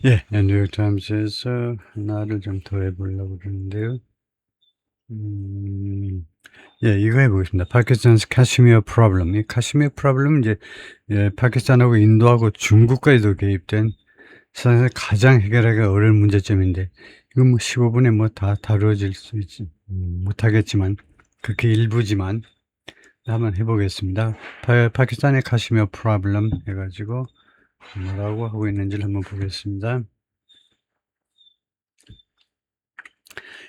예, 뉴욕타임스에서 하나를 좀 더 해보려고 그러는데요. 예, 이거 해보겠습니다. 파키스탄's 카시미어 프로블럼. 이 카시미어 프로블럼은 이제 파키스탄하고 인도하고 중국까지도 개입된 세상에서 가장 해결하기 어려운 문제점인데, 이거 뭐 15분에 뭐 다 다루어질 수 있지 못하겠지만, 그게 일부지만 한번 해보겠습니다. 파키스탄의 카시미어 프로블럼 해가지고 뭐라고 하고 있는지를 한번 보겠습니다.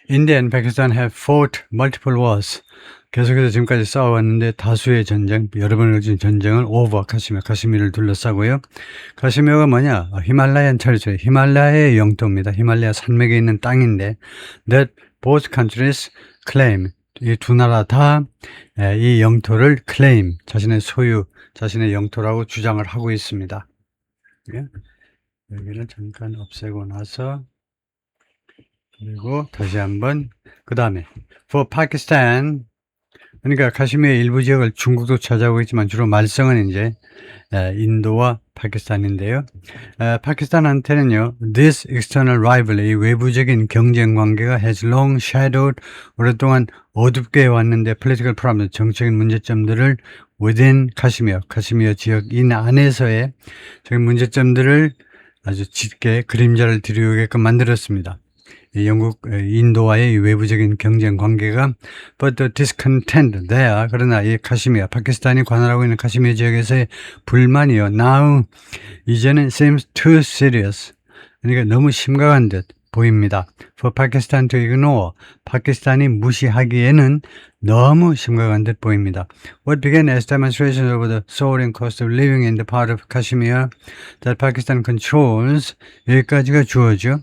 India and Pakistan have fought multiple wars. 계속해서 지금까지 싸워왔는데 다수의 전쟁, 여러 번을 거친 전쟁을 over 카시미를 둘러싸고요. 카시미어가 뭐냐? 히말라얀 territory, 히말라야의 영토입니다. 히말라야 산맥에 있는 땅인데 that both countries claim, 이 두 나라 다 이 영토를 claim, 자신의 소유, 자신의 영토라고 주장을 하고 있습니다. 예? 여기를 잠깐 없애고 나서 그리고 다시 한번 그 다음에 for Pakistan, 그러니까 카시미의 일부 지역을 중국도 차지하고 있지만 주로 말썽은 이제 인도와 파키스탄인데요. 파키스탄한테는요, this external rivalry, 이 외부적인 경쟁 관계가 has long shadowed, 오랫동안 어둡게 왔는데 political problems, 정치적인 문제점들을 within 카시미어 지역인 안에서의 적인 문제점들을 아주 짙게 그림자를 드리우게끔 만들었습니다. 인도와의 외부적인 경쟁 관계가 but the discontent there, 그러나 이 카시미어, 파키스탄이 관할하고 있는 카시미어 지역에서의 불만이요, now 이제는 seems too serious, 그러니까 너무 심각한 듯 보입니다. for Pakistan to ignore, 파키스탄이 무시하기에는 너무 심각한 듯 보입니다. What began as demonstrations over the soaring cost of living in the part of Kashmir that Pakistan controls, 여기까지가 주어죠.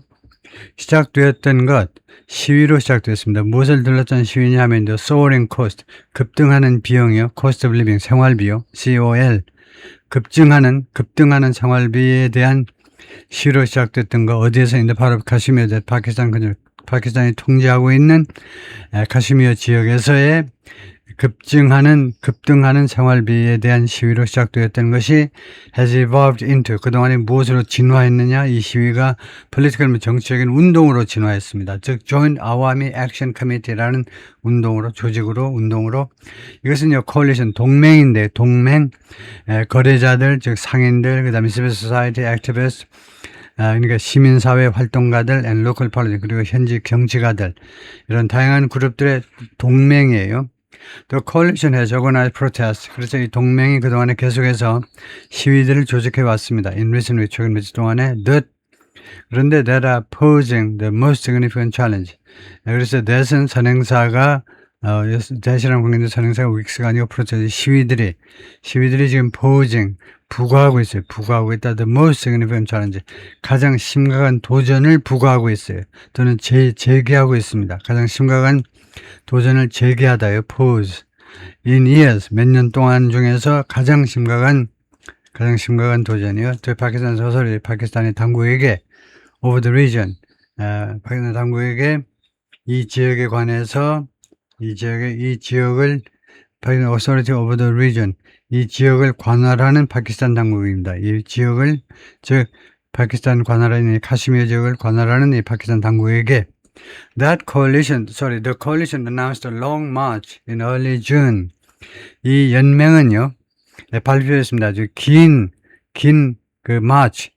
시작되었던 것, 시위로 시작되었습니다. 무엇을 둘러싼 시위냐 하면 the soaring cost, 급등하는 비용이요. cost of living, 생활비요. COL, 급등하는 생활비에 대한 시위로 시작됐던 것, 어디에서 있는데 바로 카시미어, 파키스탄이 통제하고 있는 카시미어 지역에서의 급등하는 생활비에 대한 시위로 시작되었던 것이 has evolved into, 그동안에 무엇으로 진화했느냐, 이 시위가 political, 정치적인 운동으로 진화했습니다. 즉 Joint Awami Action Committee라는 운동으로, 이것은요 coalition, 동맹인데, 거래자들, 즉 상인들, 그 다음에 civil society activists, 그러니까 시민사회 활동가들 and local politics, 그리고 현지 정치가들, 이런 다양한 그룹들의 동맹이에요. The coalition has organized protests. 그래서 이 동맹이 그동안에 계속해서 시위들을 조직해 왔습니다. In recent weeks, 최근 며칠 동안에 그런데 that are posing the most significant challenge. 그래서 that은 선행사가 that이라는 관계인데 선행사가 weeks가 아니고 프로테스트, 시위들이 지금 posing, 부과하고 있다. The most significant challenge, 가장 심각한 도전을 부과하고 있어요. 또는 제기하고 있습니다. 가장 심각한 도전을 제기하다요. pose. in years, 몇 년 동안 중에서 가장 심각한 도전이요. 또 파키스탄 소설이 파키스탄의 당국에게 over the region, 파키스탄 당국에게 이 지역에 관해서 이 지역을 파키스탄 authority over the region, 이 지역을 관할하는 파키스탄 당국입니다. 이 지역을, 즉 파키스탄 관할하는 카시미어 지역을 관할하는 이 파키스탄 당국에게 the coalition announced a long march in early June. 이 연맹은요, 발표했습니다. 아주 긴 march,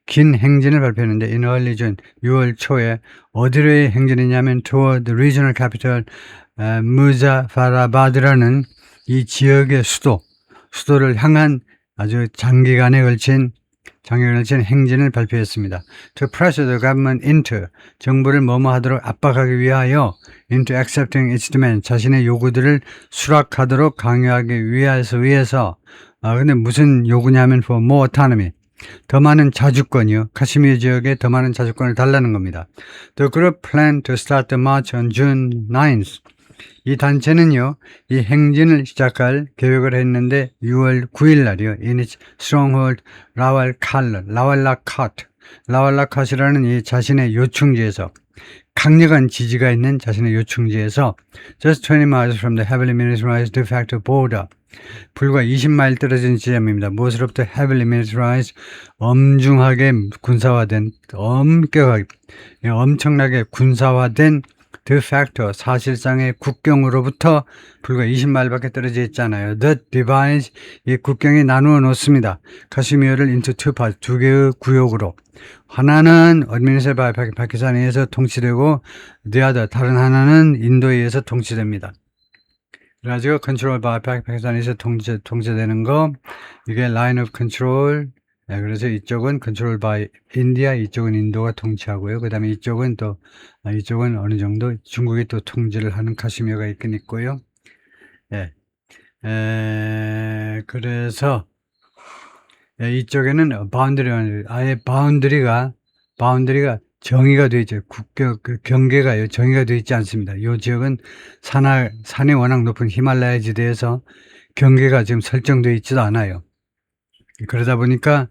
긴 행진을 발표했는데, in early June, 6월 초에, 어디로의 행진이냐면, toward the regional capital, 무자파라바드라는 이 지역의 수도를 향한 아주 장기간에 걸친 행진을 발표했습니다. To pressure the government into, 정부를 하도록 압박하기 위하여, into accepting its demand, 자신의 요구들을 수락하도록 강요하기 위해서, 근데 무슨 요구냐면 for more autonomy, 더 많은 자주권이요. 카시미르 지역에 더 많은 자주권을 달라는 겁니다. The group planned to start the march on June 9th. 이 단체는요, 이 행진을 시작할 계획을 했는데 6월 9일 날이요. in its stronghold 라왈라캇이라는 이 자신의 요충지에서, 강력한 지지가 있는 자신의 요충지에서 just 20 miles from the heavily militarized de facto border, 불과 20마일 떨어진 지점입니다. 무엇으로부터 heavily militarized, 엄중하게 군사화된, 엄청나게 군사화된 de facto, 사실상의 국경으로부터 불과 20마일밖에 떨어져 있잖아요. That divides, 이 국경이 나누어 놓습니다. 카슈미르를 into two parts, 두 개의 구역으로. 하나는 administered by 파키스탄에 의해서 통치되고, the other, 다른 하나는 인도에 의해서 통치됩니다. 그래가지고 control by 파키스탄에서 통제되는 거, 이게 line of control. 네, 그래서 이쪽은 control by India, 이쪽은 인도가 통치하고요. 그 다음에 이쪽은 또 이쪽은 어느 정도 중국이 또 통제를 하는 카슈미르가 있긴 있고요. 예. 그래서 이쪽에는 바운드리, 아예 바운드리가 정의가 되어 있죠. 국경, 경계가요, 정의가 되어 있지 않습니다. 이 지역은 산이 워낙 높은 히말라야 지대에서 경계가 지금 설정되어 있지도 않아요. 그러다 보니까,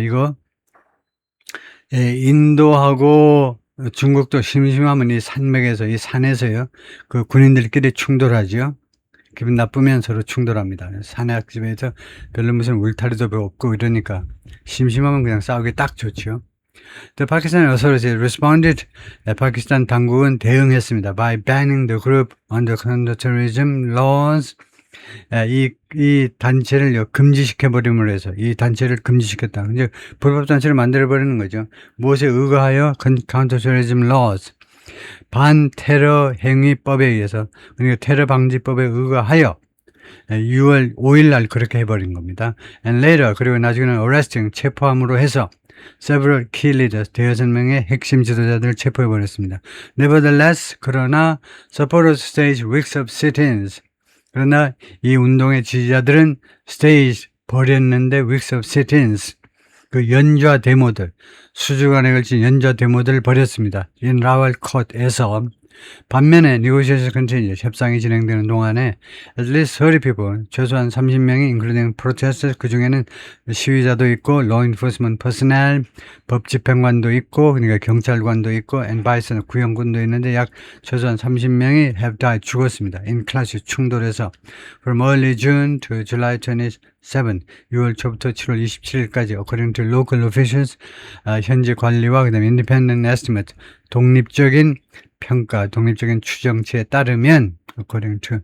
이거, 인도하고 중국도 심심하면 이 산맥에서, 이 산에서요, 그 군인들끼리 충돌하죠. 기분 나쁘면 서로 충돌합니다. 산악집에서 별로 무슨 울타리도 없고 이러니까 심심하면 그냥 싸우기 딱 좋죠. The Pakistan authorities responded. 파키스탄 당국은 대응했습니다. By banning the group under counterterrorism laws. 이 단체를 금지시켜버림으로 해서 이 단체를 금지시켰다. 이제 불법 단체를 만들어버리는 거죠. 무엇에 의거하여? counterterrorism laws. 반테러 행위법에 의해서, 그러니까 테러 방지법에 의거하여 6월 5일 날 그렇게 해버린 겁니다. And later, 그리고 나중에는 arresting, 체포함으로 해서 several key leaders, 대여섯 명의 핵심 지도자들을 체포해버렸습니다. Nevertheless, 그러나 supporters staged weeks of sit-ins. 그러나 이 운동의 지지자들은 stage 벌였는데 weeks of sit-ins, 그 연좌 데모들, 수주간에 걸친 연좌 데모들을 벌였습니다. in 라왈콧에서. 반면에 negotiation continues, 협상이 진행되는 동안에 at least 30 people, 최소한 30명이 including protesters, 그 중에는 시위자도 있고 law enforcement personnel, 법 집행관도 있고, 그러니까 경찰관도 있고, and bison, 구형군도 있는데 약 최소한 30명이 have died, 죽었습니다. in clash, 충돌에서 from early June to July 27, 6월 초부터 7월 27일까지 according to local officials, 현지 관리와 그 다음에 independent estimate, 독립적인 평가, 독립적인 추정치에 따르면 according to.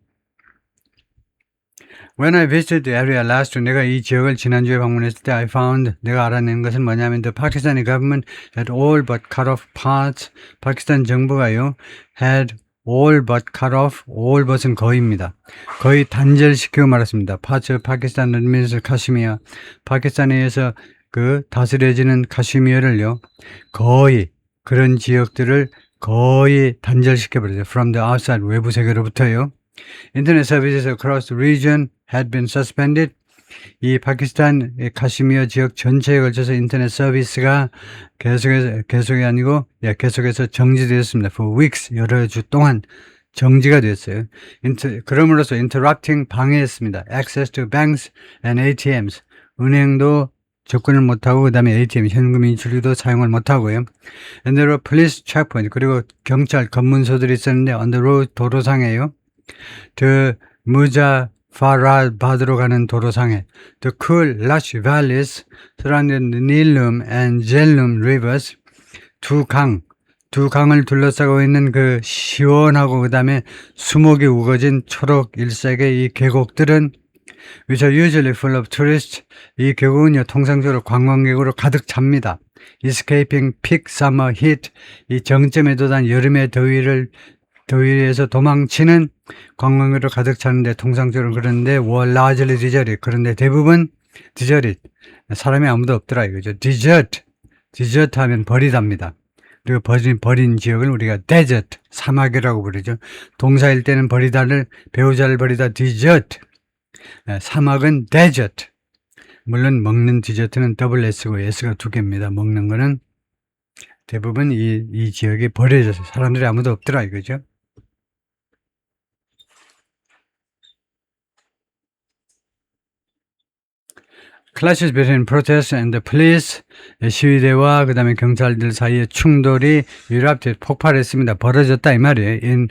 When I visited the area last week, 내가 이 지역을 지난주에 방문했을 때 I found, 내가 알아낸 것은 뭐냐면 the Pakistani government had all but cut off parts, 파키스탄 정부가요 had all but cut off, all but은 거의입니다. 거의 단절시키고 말았습니다. parts of Pakistan administered Kashmir, 파키스탄에 의해서 그 다스려지는 카슈미르를요 거의 그런 지역들을 거의 단절시켜버리죠. From the outside, 외부 세계로부터요. Internet services across the region had been suspended. 이 파키스탄 카슈미르 지역 전체에 걸쳐서 인터넷 서비스가 계속이 아니고 계속해서 정지되었습니다. For weeks, 여러 주 동안 정지가 됐어요. 그럼으로써 interrupting, 방해했습니다. Access to banks and ATMs, 은행도 접근을 못하고 그 다음에 ATM, 현금 인출도 사용을 못하고요. And there were police checkpoint, 그리고 경찰 검문소들이 있었는데 on the road, 도로상에요. The 무자파라바드로 가는 도로상에 the cool lush valleys surrounding the Neelum and Jhelum rivers, 두 강을 둘러싸고 있는 그 시원하고 그 다음에 수목이 우거진 초록 일색의 이 계곡들은 which are usually full of tourists, 이 계곡은요 통상적으로 관광객으로 가득 찹니다. Escaping peak summer heat, 이 정점에 도달한 여름의 더위에서 도망치는 관광객으로 가득 차는데 통상적으로 그런데 were largely deserted, 그런데 대부분 deserted, 사람이 아무도 없더라 이거죠. desert 하면 버리답니다. 그리고 버린 지역을 우리가 desert, 사막이라고 부르죠. 동사일 때는 버리다를, 배우자를 버리다 desert, 사막은 desert. 물론 먹는 디저트는 더블 S고 S가 두 개입니다. 먹는 거는 대부분 이 지역이 버려져서 사람들이 아무도 없더라 이거죠. clashes between protests and the police, 시위대와 그 다음에 경찰들 사이의 충돌이 erupted, 폭발했습니다. 벌어졌다 이 말이에요. in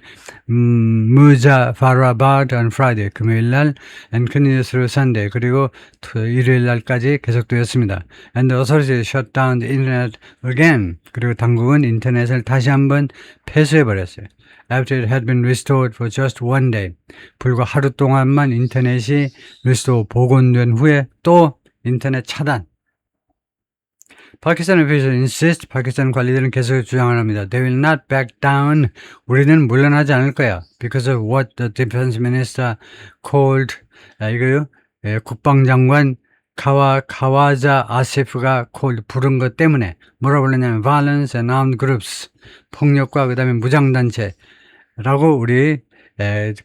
Muzaffarabad on Friday, 금요일 날, and continued through Sunday, 그리고 일요일 날까지 계속되었습니다. And the authorities shut down the internet again, 그리고 당국은 인터넷을 다시 한번 폐쇄해버렸어요. After it had been restored for just one day, 불과 하루 동안만 인터넷이 restore, 복원된 후에 또 인터넷 차단. 파키스탄 officials insist, 파키스탄 관리들은 계속 주장을 합니다. They will not back down. 우리는 물러나지 않을 거야. Because of what the defense minister called, 이거요, 국방장관 카와자 아시프가 부른 것 때문에 뭐라고 불렀냐면 violence and armed groups, 폭력과 그 다음에 무장단체라고 우리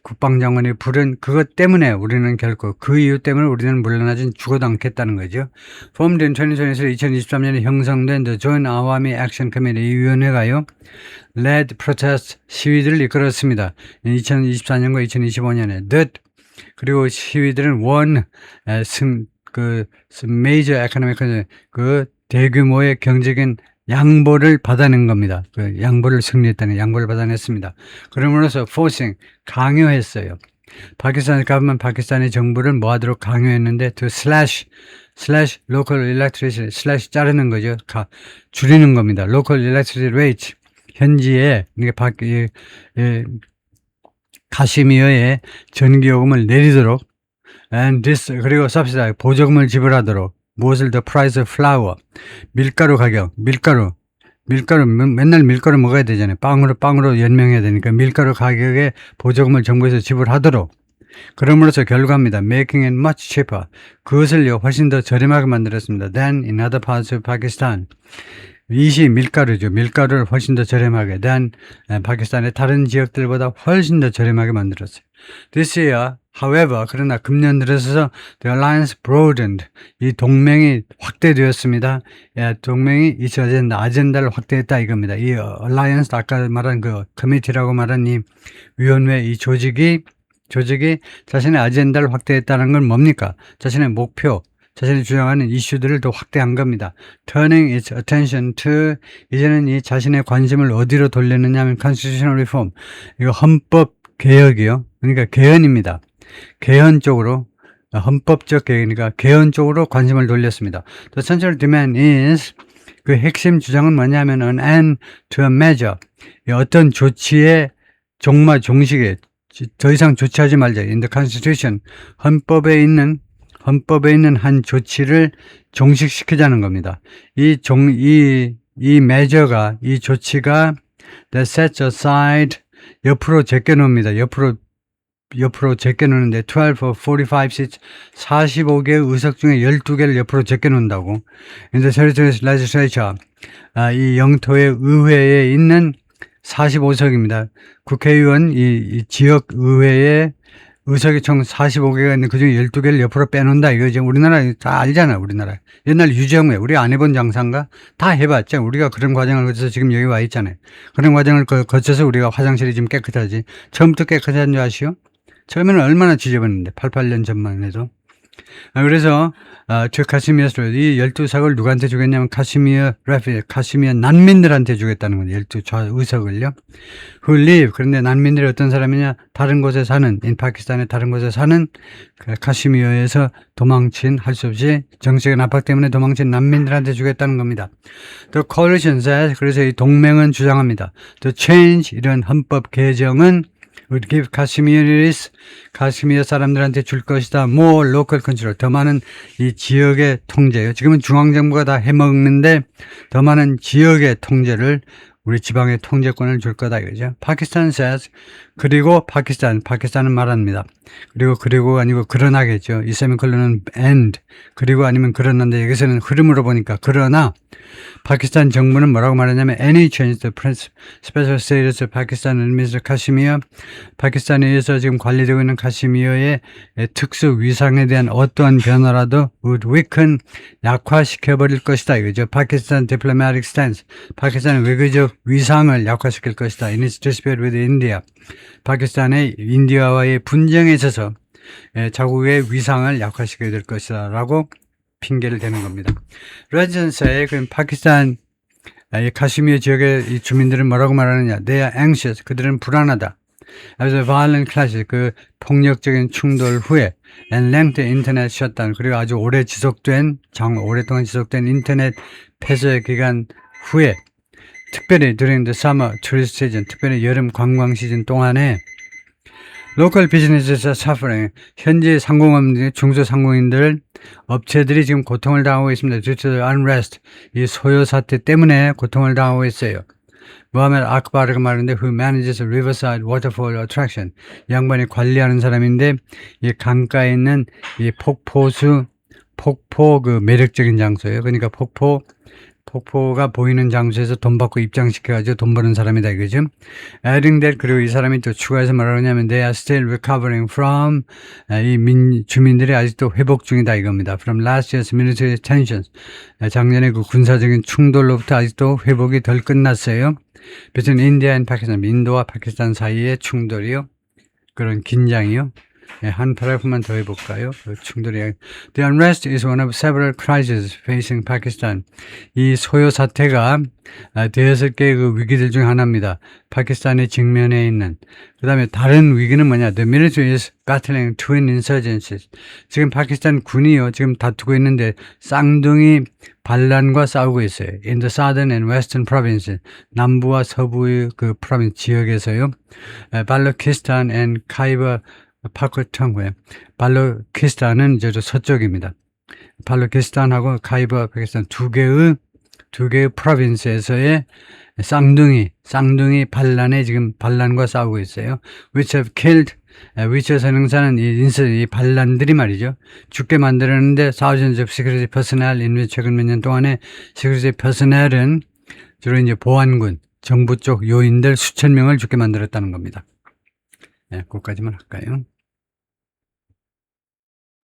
국방장관이 부른 그것 때문에 우리는 결코 그 이유 때문에 우리는 물러나진 죽어도 않겠다는 거죠. Formed in 2023, 2023년에 형성된 The Joint Awami Action Committee, 이 위원회가요, led protest, 시위들을 이끌었습니다. 2024년과 2025년에 that, 그리고 시위들은 won major economic, 그 대규모의 경제적인 양보를 받아낸 겁니다. 그 양보를 승리했다는 양보를 받아냈습니다. 그러므로서 forcing, 강요했어요. 파키스탄 government, 파키스탄의 정부를 뭐 하도록 강요했는데 to slash local electricity, slash 자르는 거죠. 줄이는 겁니다. local electricity rate, 현지에 카시미어의 전기요금을 내리도록 and this, 그리고 subsidize, 보조금을 지불하도록. 무엇을 the price of flour, 밀가루 가격, 밀가루 맨날 밀가루 먹어야 되잖아요. 빵으로 연명해야 되니까 밀가루 가격에 보조금을 정부에서 지불하도록. 그럼으로써 결과입니다. Making it much cheaper, 그것을요 훨씬 더 저렴하게 만들었습니다. Than in other parts of Pakistan. 이시 밀가루죠. 밀가루를 훨씬 더 저렴하게 than 파키스탄의 다른 지역들보다 훨씬 더 저렴하게 만들었어요. This year, however, 그러나 금년 들어서 the alliance broadened, 이 동맹이 확대되었습니다. 동맹이 이 아젠다를 확대했다 이겁니다. 이 alliance, 아까 말한 그 커미티라고 말한 이 위원회, 이 조직이 자신의 아젠다를 확대했다는 건 뭡니까? 자신의 목표, 자신이 주장하는 이슈들을 더 확대한 겁니다. Turning its attention to, 이제는 이 자신의 관심을 어디로 돌렸느냐 하면 constitutional reform, 이거 헌법 개혁이요. 그러니까 개헌입니다. 개헌 쪽으로, 헌법적 개혁이니까 개헌 쪽으로 관심을 돌렸습니다. The central demand is, 그 핵심 주장은 뭐냐면 an end to a measure, 어떤 조치의 종식에 더 이상 조치하지 말자. In the constitution, 헌법에 있는 한 조치를 종식시키자는 겁니다. 이 measure가, 이 조치가 that sets aside, 옆으로 제껴놓습니다. 옆으로 제껴놓는데 12 or 45 seats, 45개의 의석 중에 12개를 옆으로 제껴놓는다고. In the territorial legislature, 이 영토의 의회에 있는 45석입니다. 국회의원, 이 지역 의회에 의석이 총 45개가 있는데 그중에 12개를 옆으로 빼놓는다. 이거 지금 우리나라 다 알잖아, 우리나라. 옛날 유정회, 우리 안 해본 장사인가? 다 해봤죠. 우리가 그런 과정을 거쳐서 지금 여기 와 있잖아요. 그런 과정을 거쳐서 우리가 화장실이 지금 깨끗하지. 처음부터 깨끗한 줄 아시오? 처음에는 얼마나 지저분했는데, 88년 전만 해도. 그래서 카시미어스로 이 12석을 누구한테 주겠냐면 카시미어 난민들한테 주겠다는 거예요. 12의석을요. Who live, 그런데 난민들이 어떤 사람이냐, 다른 곳에 사는, 파키스탄의 다른 곳에 사는 카시미어에서 도망친, 할 수 없이 정치적인 압박 때문에 도망친 난민들한테 주겠다는 겁니다. The coalition says, 그래서 이 동맹은 주장합니다. The change, 이런 헌법 개정은 would give 카시미어 사람들한테 줄 것이다. more local control, 더 많은 이 지역의 통제요. 지금은 중앙정부가 다 해먹는데 더 많은 지역의 통제를, 우리 지방의 통제권을 줄 거다 이거죠. 파키스탄 says, 그리고 파키스탄은 말합니다. 그리고 아니고 그러나겠죠. 이 세미콜론은 and, 그리고 아니면 그러나인데 여기서는 흐름으로 보니까 그러나 파키스탄 정부는 뭐라고 말하냐면 any change to special status of Pakistan administered Kashmir, 파키스탄에 의해서 지금 관리되고 있는 카시미어의 특수 위상에 대한 어떠한 변화라도 would weaken, 약화시켜버릴 것이다 이거죠. 파키스탄 diplomatic stance, 파키스탄의 외교적 위상을 약화시킬 것이다. In its dispute with India, 파키스탄의 인디아와의 분쟁에 있어서 자국의 위상을 약화시켜야 될 것이다 라고 핑계를 대는 겁니다. 레지던스의 그 파키스탄 이 카시미르 지역의 이 주민들은 뭐라고 말하느냐? They are anxious. 그들은 불안하다. As a violent clash, 그 폭력적인 충돌 후에 and lengthy internet shutdown, 그리고 아주 오랫동안 지속된 인터넷 폐쇄 기간 후에 특별히 during the summer tourist season, 특별히 여름 관광 시즌 동안에 local businesses are suffering. 현지 상공업체, 중소상공인들, 업체들이 지금 고통을 당하고 있습니다. Due to the unrest, 이 소요 사태 때문에 고통을 당하고 있어요. 무하메드 아크바르가 말하는데 who manages a riverside waterfall attraction. 이 양반이 관리하는 사람인데 이 강가에 있는 이 폭포 그 매력적인 장소예요. 그러니까 폭포가 보이는 장소에서 돈 받고 입장시켜가지고 돈 버는 사람이다 이거죠. Adding that, 그리고 이 사람이 또 추가해서 뭐라냐면 they are still recovering from, 이 주민들이 아직도 회복 중이다 이겁니다. From last year's military tensions. 작년에 그 군사적인 충돌로부터 아직도 회복이 덜 끝났어요. Between India and Pakistan, 인도와 파키스탄 사이의 충돌이요. 그런 긴장이요. 한 파라그раф만 더 해볼까요? 그 충돌이. The unrest is one of several crises facing Pakistan. 이 소요 사태가 대여섯 개의 그 위기들 중 하나입니다. 파키스탄이 직면해 있는. 그 다음에 다른 위기는 뭐냐? The military is battling twin insurgencies. 지금 파키스탄 군이요. 지금 다투고 있는데 쌍둥이 반란과 싸우고 있어요. In the southern and western provinces. 남부와 서부의 그 프로빈스 지역에서요. 발로키스탄 and 카이버 파크탕고요. 발로키스탄은 저쪽 서쪽입니다. 발로키스탄하고 카이버 파키스탄 두 개의 프로빈스에서의 쌍둥이 반란에 지금 반란과 싸우고 있어요. Which have killed, which의 선행사는 이 반란들이 말이죠. 죽게 만들었는데 thousands of security personnel, 최근 몇 년 동안에 security personnel은 주로 이제 보안군, 정부 쪽 요인들 수천 명을 죽게 만들었다는 겁니다. 네, 그것까지만 할까요?